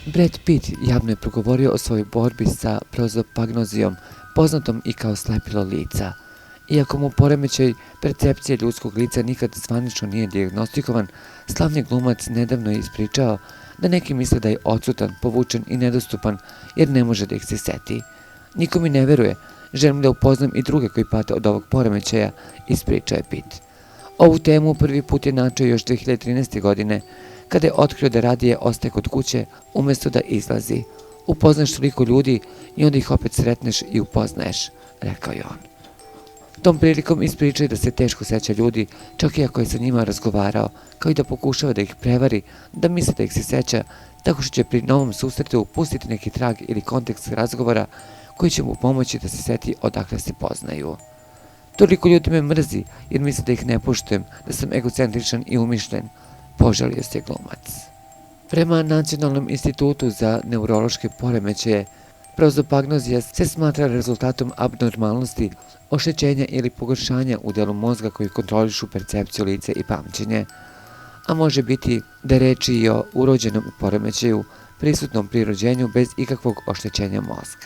Brad Pitt javno je progovorio o svojoj borbi sa prozopagnozijom, poznatom i kao slepilo lica. Iako mu poremećaj percepcije ljudskog lica nikad zvanično nije dijagnostikovan, slavni glumac nedavno je ispričao da neki misle da je odsutan, povučen i nedostupan jer ne može da ih se seti. Niko mi ne veruje, želim da upoznam i druge koji pate od ovog poremećaja, ispričao je Pitt. Ovu temu prvi put je načeo još 2013. godine, kada je otkrio da radije ostaje kod kuće umesto da izlazi. Upoznaš toliko ljudi i onda ih opet sretneš i upoznaješ, rekao je on. Tom prilikom ispričao da se teško seća ljudi, čak i ako je sa njima razgovarao, kao i da pokušava da ih prevari, da misle da ih se seća, tako što će pri novom susretu pustiti neki trag ili kontekst razgovora koji će mu pomoći da se seti odakle se poznaju. Toliko ljudi me mrzi jer misle da ih ne poštujem, da sam egocentričan i umišljen, požalio se glumac. Prema Nacionalnom institutu za neurološke poremećaje, prozopagnozija se smatra rezultatom abnormalnosti, oštećenja ili pogoršanja u delu mozga koji kontrolišu percepciju lica i pamćenje, a može biti da je reč i o urođenom poremećaju prisutnom pri rođenju bez ikakvog oštećenja mozga.